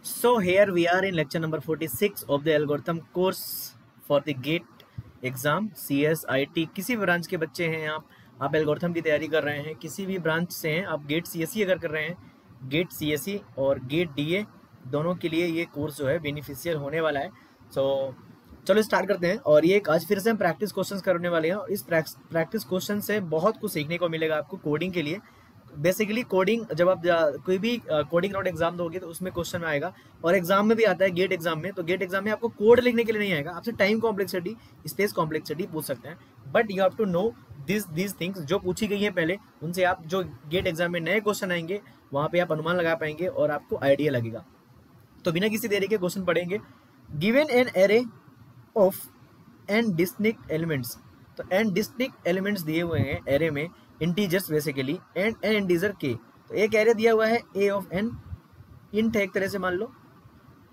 So here we are in lecture number 46 of the algorithm course for the GATE exam CS IT किसी भी branch के बच्चे हैं आप एल्गोरिथम की तैयारी कर रहे हैं, किसी भी ब्रांच से हैं आप, गेट CSE अगर कर रहे हैं, गेट CSE और गेट DA दोनों के लिए ये कोर्स जो है बेनिफिशियल होने वाला है। चलो स्टार्ट करते हैं। और ये आज फिर से हम प्रैक्टिस क्वेश्चंस करने वाले हैं और इस प्रैक्टिस क्वेश्चन से बहुत कुछ सीखने को मिलेगा आपको कोडिंग के लिए। बेसिकली कोडिंग जब आप कोई भी कोडिंग नोट एग्जाम दोगे तो उसमें क्वेश्चन में आएगा, और एग्जाम में भी आता है गेट एग्जाम में। तो गेट एग्जाम में आपको कोड लिखने के लिए नहीं आएगा, आपसे टाइम कॉम्प्लेक्सिटी, स्पेस कॉम्प्लेक्सिटी पूछ सकते हैं, but you have to know this things जो पूछी गई है पहले, उनसे आप जो गेट एग्जाम में नए क्वेश्चन आएंगे वहाँ पे आप अनुमान लगा पाएंगे और आपको आइडिया लगेगा। तो बिना किसी देरी के क्वेश्चन पढ़ेंगे। Given an array of N distinct elements, तो एन डिस्टिंक्ट एलिमेंट्स दिए हुए हैं एरे में, integers basically, and N integer के। तो एक एरे दिया हुआ है ए ऑफ एन, इंट है एक तरह से मान लो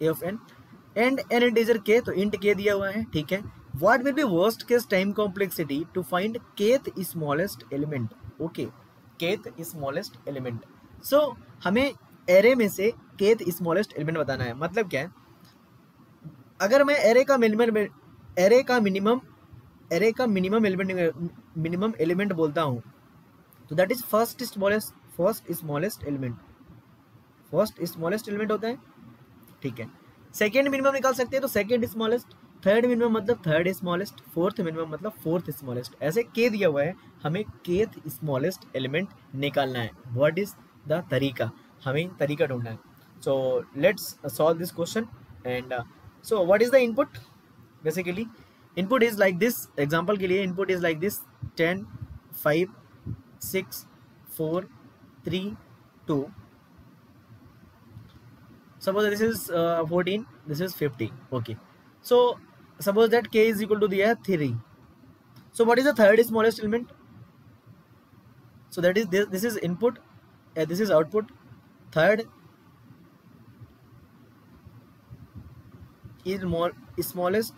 A of N, and N integer के, तो इंट के दिया हुआ है, ठीक है। What will be worst case time complexity to find Kth smallest element? Okay, Kth smallest element. So हमें एरे में से केथ स्मॉलेस्ट एलिमेंट बताना है। मतलब क्या है, अगर मैं एरे का मिनिमम एलिमेंट बोलता हूँ तो that is first smallest element होता है, ठीक है। सेकेंड मिनिमम निकाल सकते हैं तो सेकेंड स्मॉलेस्ट, थर्ड मिनिमम मतलब थर्ड स्मॉलेस्ट, फोर्थ मिनिमम मतलब फोर्थ स्मॉलेस्ट, ऐसे के दिया हुआ है, हमें केथ स्मॉलेस्ट एलिमेंट निकालना है। व्हाट इज द तरीका, हमें तरीका ढूंढना है। So let's solve this question. And so what is the input? Basically input is like this, example के लिए input is like this, 10 5 6 4 3 2। suppose this is 14, this is 50, okay। so suppose that k is equal to the 3, so what is the third smallest element? So that is this is input, this is output, third is more smallest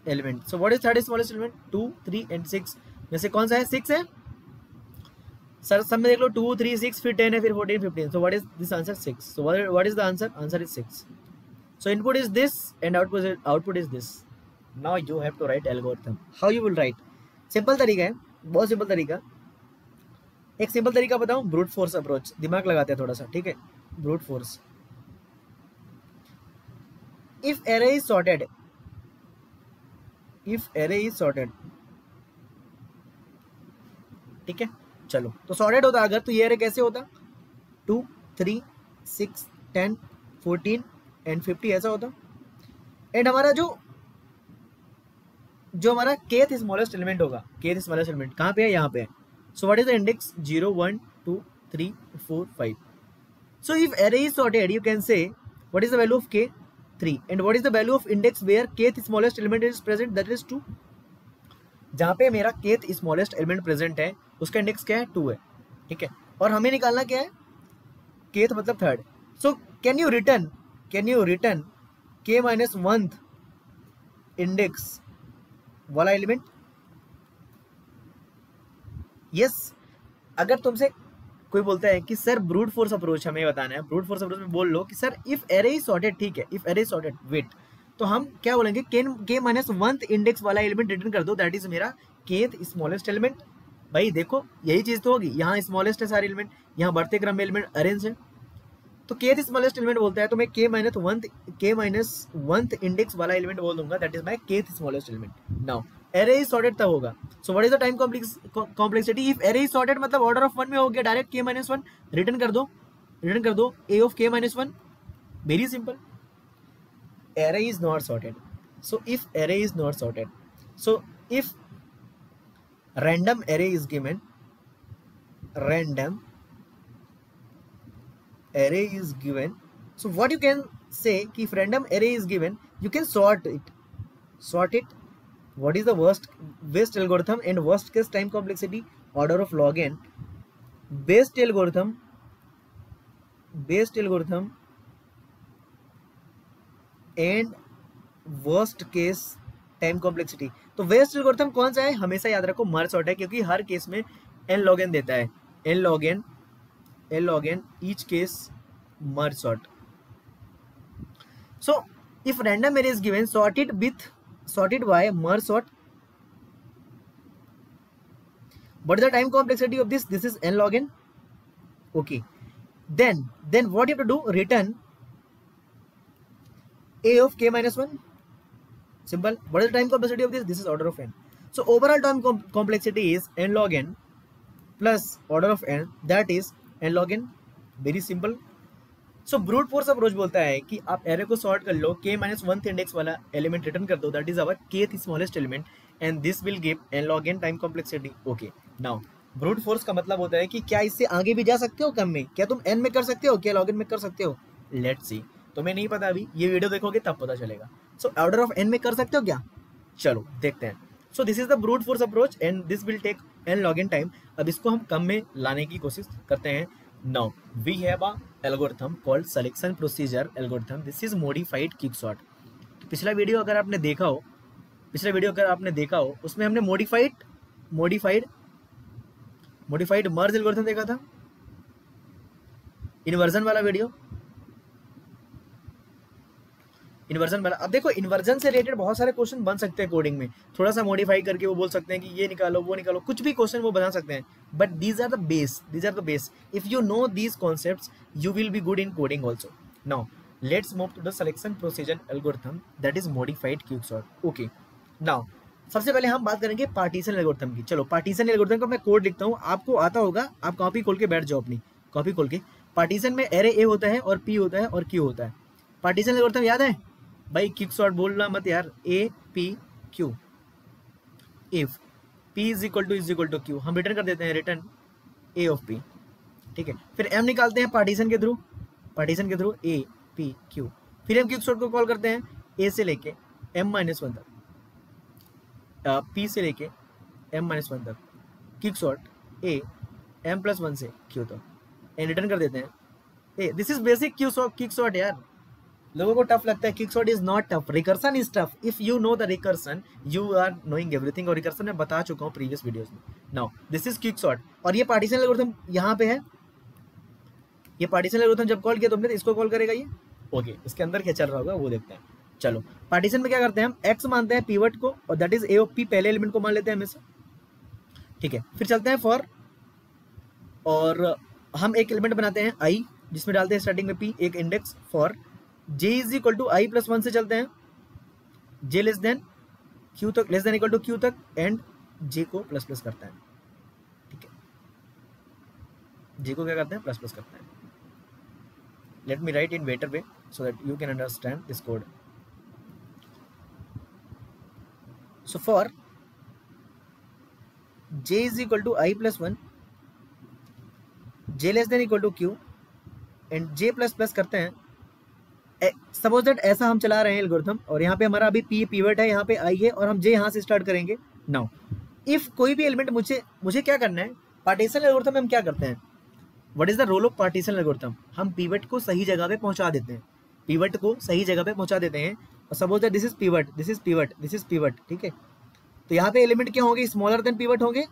element. So what is third smallest element? 2 3 and 6 में से कौन सा है? 6 है sir, सब में देख लो, 2 3 6 फिर 10 है, फिर 14 15। So what is this answer? 6। So what is the answer? Answer is 6। So input is this and output is this. Now you have to write algorithm. How you will write? Simple तरीका है, बहुत simple तरीका। एक simple तरीका बताऊं, brute force approach, दिमाग लगाते हैं थोड़ा सा, ठीक है। Brute force, if array is sorted, ठीक है। चलो, तो सॉर्टेड होता अगर, तो ये एरे कैसे होता? 2 3 6 10 14 एंड 50 ऐसा होता। एंड हमारा जो हमारा केथ स्मॉलेस्ट एलिमेंट होगा, केथ स्मॉलेस्ट एलिमेंट कहाँ पे है? यहाँ पे है। So what is the index? 0 1 2 3 4 5। So if array is sorted you can say what is the value of K? 3। And what is the value of index where kth smallest element is present? That is 2। जहाँ पे मेरा kth smallest element present है उसका index क्या है? 2 है, ठीक है। और हमें निकालना क्या है? केथ मतलब third. So can you return के माइनस 1th इंडेक्स वाला एलिमेंट? यस। अगर तुमसे कोई बोलता है कि सर ब्रूट फोर्स अप्रोच हमें बताना है, ब्रूट फोर्स अप्रोच में बोल लो कि sir if array is sorted, ठीक है, if array is sorted, wait, तो हम क्या बोलेंगे? के माइनस 1th इंडेक्स वाला एलिमेंट रिटर्न कर दो, दैट इज मेरा केथ स्मॉलेस्ट एलिमेंट। भाई देखो यही चीज तो होगी, यहाँ स्मॉलेस्ट है सारे एलिमेंट, यहाँ बढ़ते क्रम में एलिमेंट अरेंज है, तो केथ स्मॉलेस्ट एलिमेंट बोलता है, तो मैं के माइनस 1th इंडेक्स वाला एलिमेंट बोल दूंगा, that is my kth smallest element. Now array is sorted तब होगा। सो what is the time complexity? If array is sorted मतलब ऑर्डर ऑफ 1 में हो गया, डायरेक्ट के माइनस 1 रिटर्न कर दो ए ऑफ के minus 1, very simple. Array is not sorted, so if array is not sorted, so if random array is given, so what you can say कि if random array is given you can sort it। What is the best algorithm and worst case time complexity? Order of log n। best algorithm and worst case time complexity. तो waste algorithm कौन सा है? हमेशा याद रखो merge sort है, क्योंकि हर case में n log n देता है, n log n each case merge sort. So if random array is given, sorted by merge sort. What is the time complexity of this? This is n log n. Okay, then what you have to do, return a of k minus 1. Simple. What is the time complexity of this? This is order of n. So overall time complexity is n log n plus order of n, that is n log n. Very simple. So brute force approach बोलता है कि आप array को sort कर लो, k minus 1th index वाला element return कर दो, that is our kth smallest element, and this will give n log n time complexity. Okay, now brute force का मतलब होता है कि क्या इससे आगे भी जा सकते हो कम में, क्या तुम n में कर सकते हो, क्या log n में कर सकते हो. Let's see. तुम्हें नहीं पता अभी, ये वीडियो देखोगे तब पता चलेगा. सो ऑर्डर ऑफ n में कर सकते हो क्या, चलो देखते हैं. So this is the brute force approach and this will take n log n time. अब इसको हम कम में लाने की कोशिश करते हैं. Now we have a algorithm called selection procedure algorithm. This is modified quicksort. पिछला वीडियो अगर आपने देखा हो, उसमें हमने मॉडिफाइड मर्ज एल्गोरिथम देखा था, इन्वर्जन वाला वीडियो, इन्वर्जन वाला. अब देखो इन्वर्जन से रिलेटेड बहुत सारे क्वेश्चन बन सकते हैं कोडिंग में, थोड़ा सा मॉडिफाई करके वो बोल सकते हैं कि ये निकालो वो निकालो, कुछ भी क्वेश्चन वो बना सकते हैं. But these are the base. If you know these concepts you will be good in coding also. Now let's move to the selection procedure algorithm, that is modified quicksort. Okay, now सबसे पहले हम बात करेंगे partition algorithm की. चलो partition algorithm का मैं code लिखता हूँ, आपको आता होगा, आप कॉपी खोल के बैठ जाओ, अपनी कॉपी खोल के. पार्टीशन में एरे ए होता है और पी होता है और क्यू होता है. पार्टीशन एल्गोरिथम याद है भाई, क्विकसॉर्ट बोलना मत यार, A P Q. If P is equal to Q, हम रिटर्न कर देते हैं रिटर्न ए ऑफ पी. ठीक है, फिर एम निकालते हैं पार्टीशन के थ्रू ए पी क्यू. फिर हम क्विकसॉर्ट को कॉल करते हैं ए से लेके एम माइनस 1 तक, पी से लेके एम माइनस 1 तक, क्विकसॉर्ट ए एम प्लस 1 से क्यू तक, एंड रिटर्न कर देते हैं A. This is basic quicksort यार. लोगों को टफ लगता है, quicksort is not tough, recursion is tough. If you know the recursion you are knowing everything, और रिकर्सन मैं बता चुका हूँ प्रीवियस वीडियोस में. नाउ दिस इज क्विकसॉर्ट, और ये पार्टीशन एल्गोरिथम यहाँ पे है. ये पार्टीशन एल्गोरिथम जब कॉल किया तुमने तो इसको कॉल करेगा ये. ओके, इसके अंदर क्या चल रहा होगा वो देखते हैं. चलो पार्टीशन में क्या करते हैं, हम एक्स मानते हैं पीवट को, और that is a of P, पहले एलिमेंट को मान लेते हैं हमेशा. ठीक है, फिर चलते हैं फॉर, और हम एक एलिमेंट बनाते हैं आई, जिसमें डालते हैं स्टार्टिंग में पी, एक index. For J is equal to I plus 1 से चलते हैं, जे लेस देन क्यू तक, less than equal to Q तक, एंड जे को प्लस प्लस करता है. ठीक है, जे को क्या करते हैं, प्लस प्लस करते हैं. Let me write in better way so that you can understand this code. So for J is equal to I plus 1, J less than equal to Q, and J plus plus करते हैं. Suppose that ऐसा हम चला रहे हैं algorithm, और यहाँ पे हमारा अभी पी पीवट है, यहाँ पे आई है, और हम जे यहाँ से स्टार्ट करेंगे. नाउ इफ कोई भी एलिमेंट मुझे क्या करना है, पार्टीशन एल्गोरिथम में हम क्या करते हैं, what is the role of partition algorithm, हम पीवट को सही जगह पे पहुंचा देते हैं, और suppose that this is pivot. ठीक है, तो यहाँ पे एलिमेंट क्या होंगे, स्मॉलर देन पीवट होंगे,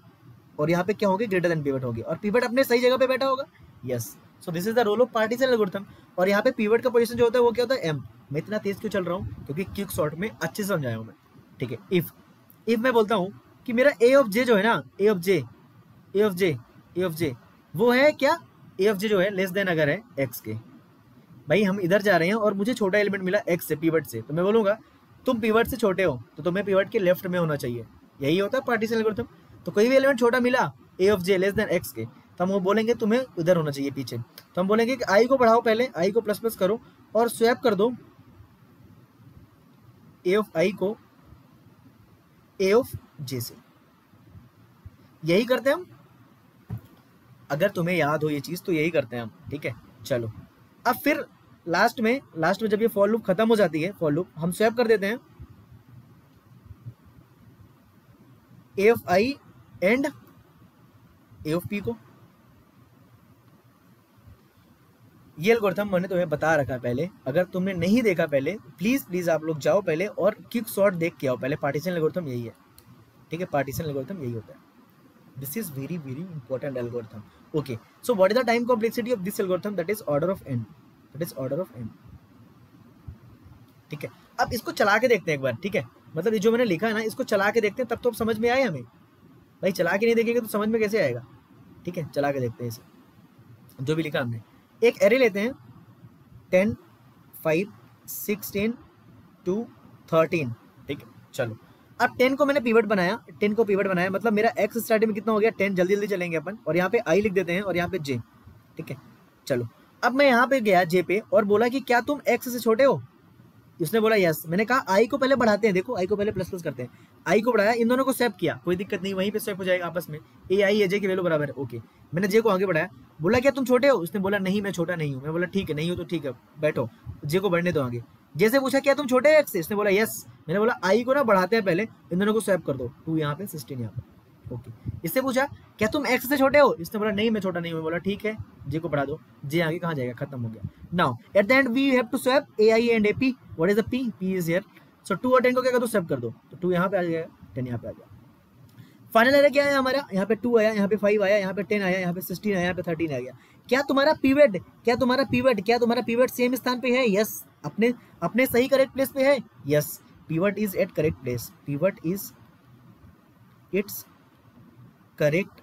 और यहाँ पे क्या होंगे, ग्रेटर देन पीवट होंगे, और पीवट अपने सही जगह पे बैठा होगा. Yes, so this is the role of partition algorithm. और यहाँ पे पीवट का पोजीशन जो होता है वो क्या होता है, एम. मैं इतना तेज क्यों चल रहा हूँ, क्योंकि क्विकसॉर्ट में अच्छे से समझाया हूँ मैं. ठीक है, इफ मैं बोलता हूँ कि मेरा ए ऑफ जे जो है ना, ए ऑफ जे वो है क्या, ए ऑफ जे जो है लेस देन अगर है एक्स के. भाई हम इधर जा रहे हैं और मुझे छोटा एलिमेंट मिला एक्स से, पीवट से, तो मैं बोलूँगा तुम पीवट से छोटे हो तो तुम्हें पीवट के लेफ्ट में होना चाहिए. यही होता है पार्टीशन एल्गोरिथम. तो कोई भी एलिमेंट छोटा मिला A of J less than X के, तो हम वो बोलेंगे तुम्हें उधर होना चाहिए पीछे. तो हम बोलेंगे कि आई को बढ़ाओ, पहले आई को प्लस प्लस करो और स्वैप कर दो ए ऑफ आई को ए ऑफ जे से. यही करते हैं हम, अगर तुम्हें याद हो ये चीज तो यही करते हैं हम. ठीक है, चलो अब फिर लास्ट में जब ये फॉर लूप खत्म हो जाती है, फॉर लूप हम स्वैप कर देते हैं A of I and A of P को. ये एल्गोरिथम मैंने तुम्हें बता रखा पहले, अगर तुमने नहीं देखा पहले प्लीज आप लोग जाओ पहले और क्विकसॉर्ट देख के आओ पहले. पार्टीशन एल्गोरिथम यही है. ठीक है, पार्टीशन एल्गोरिथम यही होता है. This is very very important algorithm. Okay, so what is the time complexity of this algorithm, that is order of n. ठीक है। अब इसको चला के देखते हैं एक बार, ठीक है, मतलब ये जो मैंने लिखा है ना इसको चला के देखते हैं, तब तो समझ में आए हमें। भाई चला के नहीं देखेंगे तो समझ में कैसे आएगा, ठीक है, चला के देखते हैं इसे। जो भी लिखा हमने, एक एरे लेते हैं 10, 5, 16, 2, 13, ठीक है। चलो अब 10 को मैंने पिवट बनाया, 10 को पिवट बनाया, मतलब मेरा एक्स स्टार्टिंग में कितना हो गया 10, जल्दी जल्दी चलेंगे अपन, और यहाँ पे आई लिख देते हैं और यहाँ पे जे, ठीक है। चलो अब मैं यहाँ पे गया जे पे और बोला कि क्या तुम एक्स से छोटे हो, उसने बोला यस। मैंने कहा आई को पहले बढ़ाते हैं, देखो आई को पहले प्लस प्लस करते हैं, आई को बढ़ाया, इन दोनों को स्वैप किया, कोई दिक्कत नहीं, वहीं पे स्वैप हो जाएगा आपस में, ए आई ए जे की वैल्यू बराबर है, ओके। मैंने जे को आगे बढ़ाया, बोला क्या तुम छोटे हो, उसने बोला नहीं मैं छोटा नहीं हूँ। मैं बोला ठीक है, नहीं हो तो ठीक है बैठो, जे को बढ़ने दो आगे। जैसे पूछा क्या तुम छोटे हो एक्स से, इसने बोला यस। मैंने बोला आई को ना बढ़ाते हैं पहले, इन दोनों को स्वैप कर दो, 2 यहाँ पे 16 यहाँ पे, ओके। इससे पूछा क्या तुम एक्स से छोटे हो, इसने बोला नहीं मैं छोटा नहीं हूँ। बोला ठीक है, जे को बढ़ा दो, जे आगे कहाँ जाएगा, खत्म हो गया। Now at the end we have to swap A I and A P, what is the P, P is here, so 2 और 10 को क्या कर दो स्वैप कर दो, तो 2 यहाँ पे आ जाएगा, 10 यहाँ पे आ गया। फाइनल एरे क्या आया हमारा, यहाँ पे 2 आया, यहाँ पे 5 आया, यहाँ पे 10 आया, यहाँ पे 16 आया, यहाँ पे 13 आ गया। क्या तुम्हारा पिवट, क्या तुम्हारा पिवट सेम स्थान पे है, यस। अपने सही करेक्ट प्लेस पे है, yes. Pivot is at correct place, pivot is it's correct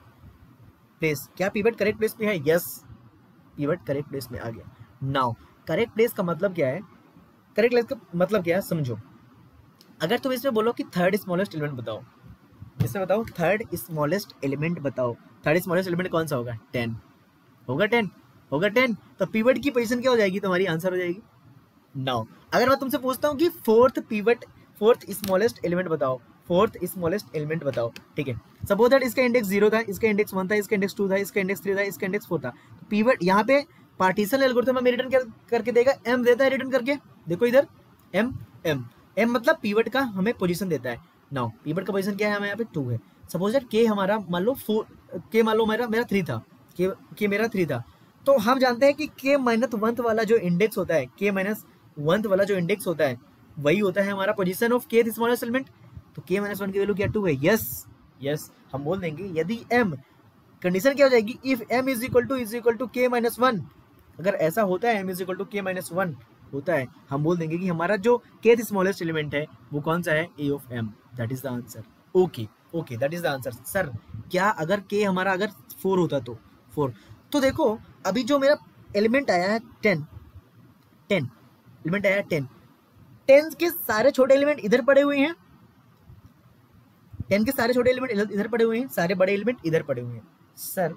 place, क्या पिवट करेक्ट प्लेस पे है, यस, पिवट करेक्ट प्लेस में आ गया। नाउ करेक्ट प्लेस का मतलब क्या है, करेक्ट प्लेस का मतलब क्या है समझो। अगर तुम इसमें बोलो कि थर्ड स्मॉलेस्ट एलिमेंट बताओ, इसमें बताओ थर्ड स्मॉलेस्ट एलिमेंट बताओ, थर्ड स्मॉलेस्ट एलिमेंट कौन सा होगा, 10 होगा, 10 होगा, 10, तो पिवट की पोजीशन क्या हो जाएगी, तुम्हारी आंसर हो जाएगी। नाउ अगर मैं तुमसे पूछता हूँ कि फोर्थ स्मॉलेस्ट एलिमेंट बताओ, फोर्थ स्मॉलेस्ट एलिमेंट बताओ, ठीक है। सपोज दैट इसका इंडेक्स 0 था, इसका इंडेक्स 1 था, इसका इंडेक्स 2 था, इसका इंडेक्स 3 था, इसका इंडेक्स 4 था, तो पिवट यहाँ पे पार्टीशन एल्गोरिथम हमें रिटर्न करके देगा, एम देता है रिटर्न करके, देखो इधर एम एम एम मतलब पिवट का हमें पोजीशन देता है। नाउ पिवट का पोजीशन क्या है, हमें यहाँ पे 2 है। सपोज दैट के हमारा मान लो 4, के मान लो मेरा 3 था, के मेरा 3 था, तो हम जानते हैं कि के माइनस 1 वाला जो इंडेक्स होता है, के माइनस 1 वाला जो इंडेक्स होता है वही होता है हमारा पोजीशन ऑफ के स्मॉलेस्ट एलिमेंट। तो के माइनस 1 की वैल्यू क्या 2 है, यस यस। हम बोल देंगे यदि एम, कंडीशन क्या हो जाएगी, if M is equal to K minus 1, अगर ऐसा होता है M is equal to K minus 1 होता है, हम बोल देंगे कि हमारा जो के स्मॉलेस्ट एलिमेंट है वो कौन सा है, A of M, that is the answer. Okay okay, that is the answer. Sir क्या अगर के हमारा अगर 4 होता तो 4, तो देखो अभी जो मेरा एलिमेंट आया है 10 एलिमेंट आया 10 के सारे छोटे एलिमेंट इधर पड़े हुए हैं, 10 के सारे छोटे एलिमेंट इधर पड़े हुए हैं, सारे बड़े एलिमेंट इधर पड़े हुए हैं। सर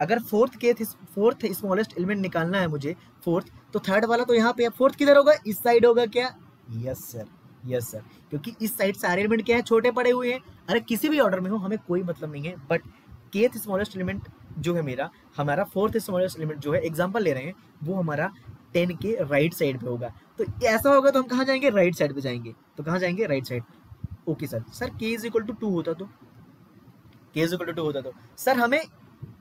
अगर फोर्थ स्मॉलेस्ट एलिमेंट निकालना है मुझे, फोर्थ, तो थर्ड वाला तो यहाँ पे, फोर्थ किधर होगा, इस साइड होगा क्या, यस सर, यस सर, क्योंकि इस साइड सारे एलिमेंट क्या है, छोटे पड़े हुए हैं। अरे किसी भी ऑर्डर में हो हमें कोई मतलब नहीं है, बट केथ स्मॉलेस्ट एलिमेंट जो है मेरा, हमारा फोर्थ स्मॉलेस्ट एलिमेंट जो है, एग्जांपल ले रहे हैं, वो हमारा 10 के राइट साइड पे होगा। तो ऐसा होगा तो हम कहाँ जाएंगे, राइट साइड पे जाएंगे, तो कहाँ जाएंगे, right side. Okay sir, sir के इज इक्वल टू 2 होता तो, के इज इक्वल टू 2 होता तो सर हमें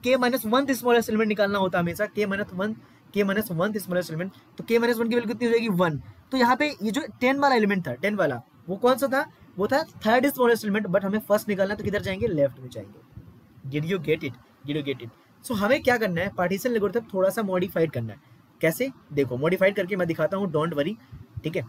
के माइनस 1 स्मॉलेस्ट एलिमेंट निकालना होता हमेशा, के माइनस 1 स्मॉलेस्ट एलिमेंट, तो के माइनस 1 की वैल्यू कितनी हो जाएगी, 1। तो यहाँ पे ये जो 10 वाला एलिमेंट था, 10 वाला वो कौन सा था, वो था थर्ड स्मॉलेस्ट एलिमेंट, बट हमें फर्स्ट निकालना है तो किधर जाएंगे, लेफ्ट में जाएंगे। Did you get it. So हमें क्या करना है, पार्टीशन एल्गोरिथम थोड़ा सा मॉडिफाइड करना है। कैसे, देखो मॉडिफाइड करके मैं दिखाता हूँ, डोंट वरी, ठीक है,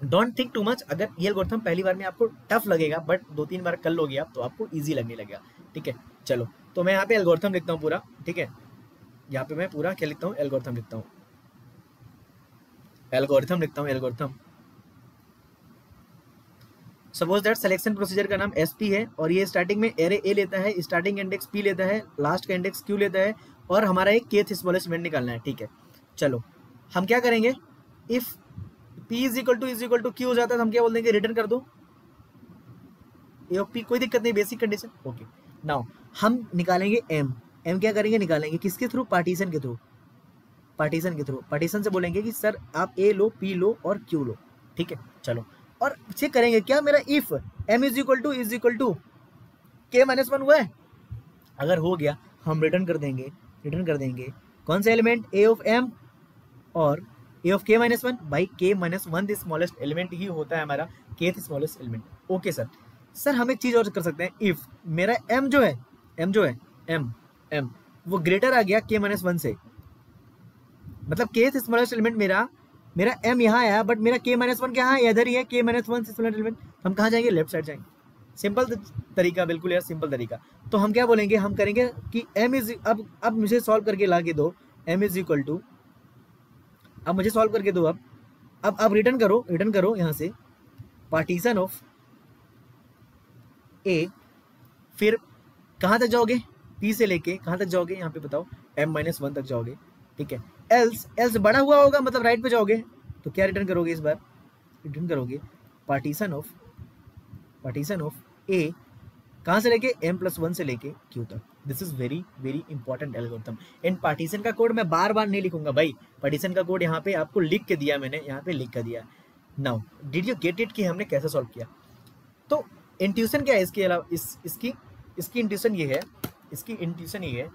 डोंट थिंक टू मच। अगर ये एल्गोरिथम पहली बार में आपको टफ लगेगा, बट 2-3 बार कर लोगे आप तो आपको ईजी लगने लगेगा, ठीक है। चलो तो मैं यहाँ पे एल्गोरिथम लिखता हूँ पूरा, ठीक है, यहाँ पे मैं पूरा क्या लिखता हूँ, एल्गोरिथम लिखता हूँ, algorithm. Suppose that selection procedure का नाम SP है, और ये स्टार्टिंग में एरे A लेता है, स्टार्टिंग इंडेक्स P लेता है, लास्ट का इंडेक्स Q लेता है, और हमारा एक केथ स्मॉलेस्ट एलिमेंट निकालना है, ठीक है। चलो हम क्या करेंगे, if P is equal to Q हो जाता है तो हम क्या बोल देंगे, रिटर्न कर दो A ऑफ P, कोई दिक्कत नहीं, बेसिक कंडीशन, ओके। नाउ हम निकालेंगे M क्या करेंगे, निकालेंगे किसके थ्रू, पार्टीशन के थ्रू, पार्टीशन से बोलेंगे कि सर आप A लो, P लो और Q लो, ठीक है। चलो और चेक करेंगे क्या मेरा if M is equal to K minus 1 हुआ है, अगर हो गया हम रिटर्न कर देंगे कौन सा एलिमेंट, A ऑफ M और A ऑफ K माइनस 1, भाई K माइनस 1 स्मॉलेस्ट एलिमेंट ही होता है हमारा kth smallest element, okay sir हम एक चीज और कर सकते हैं, इफ मेरा M जो है M वो ग्रेटर आ गया K माइनस 1 से, मतलब केथ स्मॉलेस्ट एलिमेंट मेरा मेरा m यहाँ आया बट मेरा k माइनस वन क्या है, इधर ही है, k माइनस वन से सिमिलर एलिमेंट, हम कहाँ जाएंगे, लेफ्ट साइड जाएंगे। सिंपल तरीका, बिल्कुल यार सिंपल तरीका। तो हम क्या बोलेंगे, हम करेंगे कि m इज, अब मुझे सॉल्व करके ला के दो, m इज इक्वल टू, अब मुझे सॉल्व करके दो, अब रिटर्न करो यहाँ से पार्टीशन ऑफ a, फिर कहाँ तक जाओगे, p से लेके कहाँ तक जाओगे, यहाँ पे बताओ, m माइनस वन तक जाओगे, ठीक है। एल्स बड़ा हुआ होगा मतलब राइट पे जाओगे, तो क्या रिटर्न करोगे, इस बार रिटर्न करोगे पार्टीशन ऑफ a, कहाँ से लेके m प्लस वन से लेके q तक। This is very very important algorithm. In partition का कोड मैं बार बार नहीं लिखूंगा भाई, पार्टीशन का कोड यहाँ पे आपको लिख के दिया मैंने, यहाँ पे लिख कर दिया। Now did you get it कि हमने कैसे सॉल्व किया। तो इंट्यूशन क्या है इसके अलावा, इसकी इंट्यूशन ये है,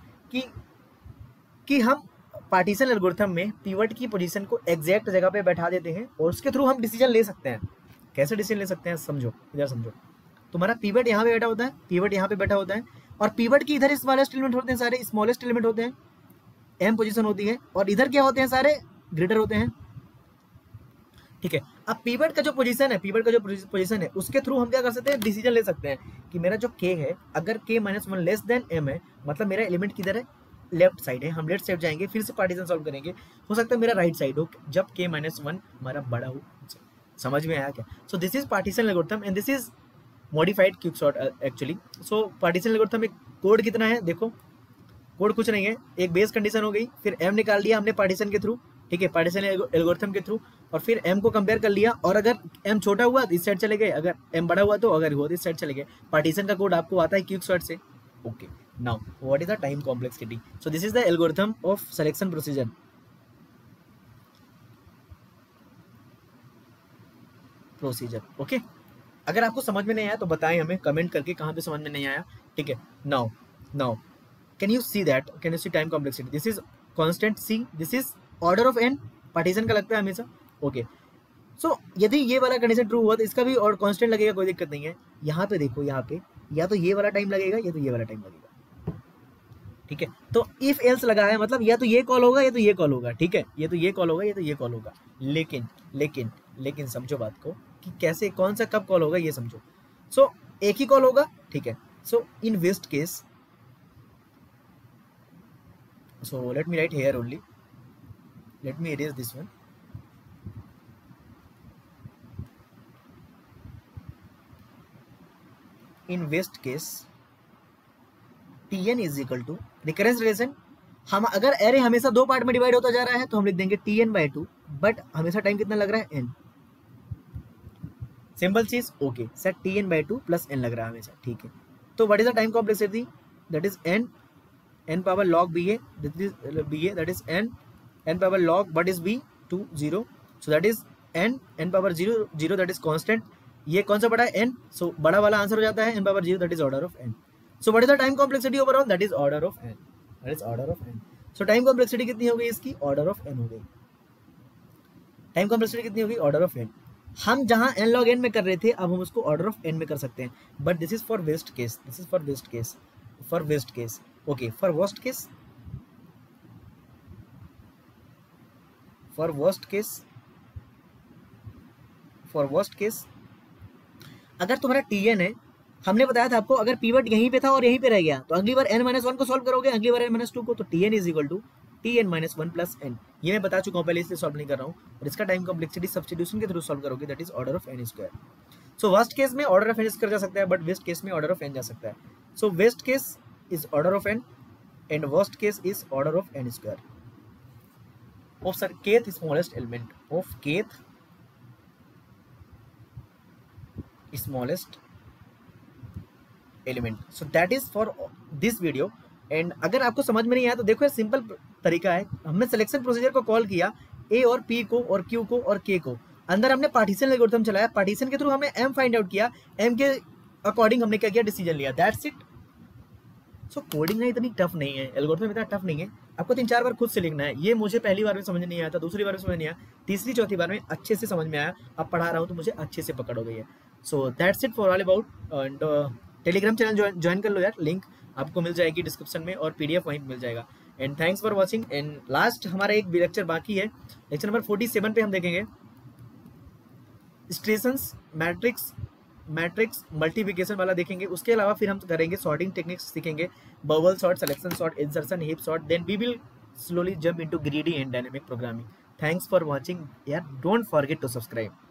कि हम पार्टीशन एल्गोरिथम में पिवट की पोजीशन को एग्जैक्ट जगह पे बैठा देते हैं और उसके थ्रू हम डिसीजन ले सकते हैं। कैसे डिसीजन ले सकते हैं, समझो, इधर समझो। तुम्हारा पिवट यहाँ पे बैठा होता है, पिवट यहाँ पे बैठा होता है, और पिवट की इधर स्मॉलेस्ट एलिमेंट होते हैं, सारे स्मॉलेस्ट एलिमेंट होते हैं, m पोजीशन होती है, और इधर क्या होते हैं, सारे ग्रेटर होते हैं, ठीक है। अब पिवट का जो पोजीशन है, उसके थ्रू हम क्या कर सकते हैं, डिसीजन ले सकते हैं कि मेरा जो k है, अगर k minus one less than m है, मतलब मेरा एलिमेंट किधर है, लेफ्ट साइड है, हम लेफ्ट साइड जाएंगे, फिर से पार्टीशन सॉल्व करेंगे, हो सकता है मेरा राइट साइड हो जब k माइनस वन हमारा बड़ा हो। समझ में आया क्या। सो this is partition algorithm and this is modified quicksort actually. So partition algorithm में कोड कितना है, देखो कोड कुछ नहीं है, एक बेस कंडीशन हो गई, फिर m निकाल लिया हमने पार्टीशन के थ्रू, ठीक है, पार्टीशन एल्गोरिथम के थ्रू, और फिर m को कंपेयर कर लिया, और अगर m छोटा हुआ तो इस साइड चले गए, अगर m बड़ा हुआ तो, अगर हुआ तो इस साइड चले गए। पार्टीशन का कोड आपको आता है क्विकसॉर्ट से। Okay, now what is the time complexity. So this is the algorithm of selection procedure. Okay, अगर आपको समझ में नहीं आया तो बताएं हमें कमेंट करके कहाँ पे समझ में नहीं आया, ठीक है। Now can you see time complexity, this is constant c, this is order of n, partition का लगता है हमेशा। ओके, सो यदि ये वाला कंडीशन ट्रू हुआ तो इसका भी और कांस्टेंट लगेगा, कोई दिक्कत नहीं है। यहाँ पे देखो, यहाँ पे या तो ये वाला टाइम लगेगा या तो ये वाला टाइम लगेगा, ठीक है। तो इफ एल्स लगा है मतलब या तो ये कॉल होगा या तो ये कॉल होगा, ठीक है, ये तो ये कॉल होगा या तो ये कॉल होगा। लेकिन समझो बात को कि कैसे, कौन सा कब कॉल होगा ये समझो। सो एक ही कॉल होगा, ठीक है। So in best case, so let me write here only, let me erase this one. In West case, Tn is equal to recurrence relation। हम अगर एरे हमेशा दो पार्ट में डिवाइड होता जा रहा है तो हम लिख देंगे Tn/2, बट हमेशा टाइम कितना लग रहा है, n। सिंपल चीज, okay, set Tn/2 plus n लग रहा है हमेशा, ठीक है। तो what is the time complexity, that is n power log ba, that is n power log what is b 2 0, so that is n power 0 that is constant। ये कौन सा बड़ा है, n, सो बड़ा वाला आंसर हो जाता है n power 0, that is order of n। so what is the time complexity overall, that is order of n। so time complexity कितनी हो गई इसकी, ऑर्डर ऑफ n हो गई। टाइम कॉम्प्लेक्सिटी कितनी हो गई, ऑर्डर ऑफ n। हम जहां n log n में कर रहे थे अब हम उसको ऑर्डर ऑफ n में कर सकते हैं, but this is for worst case, okay. For worst case अगर तुम्हारा Tn है, हमने बताया था आपको, अगर पिवट यहीं पे था और यहीं पे रह गया तो अगली बार n-1 को सॉल्व करोगे, अगली बार n-2 को, तो Tn is equal to Tn-1 plus n। ये मैं बता चुका हूँ पहले, इसलिए सॉल्व नहीं कर रहा हूँ। और इसका टाइम कॉम्प्लेक्सिटी सब्स्टिट्यूशन के थ्रू सॉल्व करोगे, that is order of n square. So worst case में ऑर्डर ऑफ n स्क्वायर जा सकता है, बट वेस्ट केस में ऑर्डर ऑफ n जा सकता है। So best case is order of n and worst case is order of n square of sir kth smallest element of kth smallest element. So that is for this video. And अगर आपको समझ में नहीं आया तो देखो ये simple तरीका है, हमने सिलेक्शन प्रोसीजर को कॉल किया, ए और पी को और क्यू को और के को, अंदर हमने पार्टीशन एल्गोरिथम चलाया, पार्टीशन के थ्रू हमने एम फाइंड आउट किया, एम के अकॉर्डिंग हमने क्या किया, डिसीजन लिया, दैट्स इट। सो कोडिंग ना इतनी टफ नहीं है, एल्गोरिथम इतना टफ नहीं है, आपको 3-4 बार खुद से लिखना है। ये मुझे पहली बार में समझ नहीं आया था, दूसरी बार में समझ नहीं आया, तीसरी चौथी बार में अच्छे से समझ में आया, अब पढ़ा रहा हूँ तो मुझे अच्छे से पकड़ हो गई है। So that's it for all about. Telegram channel join कर लो यार, लिंक आपको मिल जाएगी डिस्क्रिप्शन में और PDF वहीं मिल जाएगा। And thanks for watching. And last हमारा एक लेक्चर बाकी है, लेक्चर नंबर 47 पे हम देखेंगे स्ट्रेशंस, मैट्रिक्स मल्टीप्लिकेशन वाला देखेंगे। उसके अलावा फिर हम करेंगे सॉर्टिंग टेक्निक्स सीखेंगे, bubble sort, selection sort, insertion, heap sort, then we will slowly jump into greedy and dynamic programming. Thanks for watching. Yeah, don't forget to subscribe.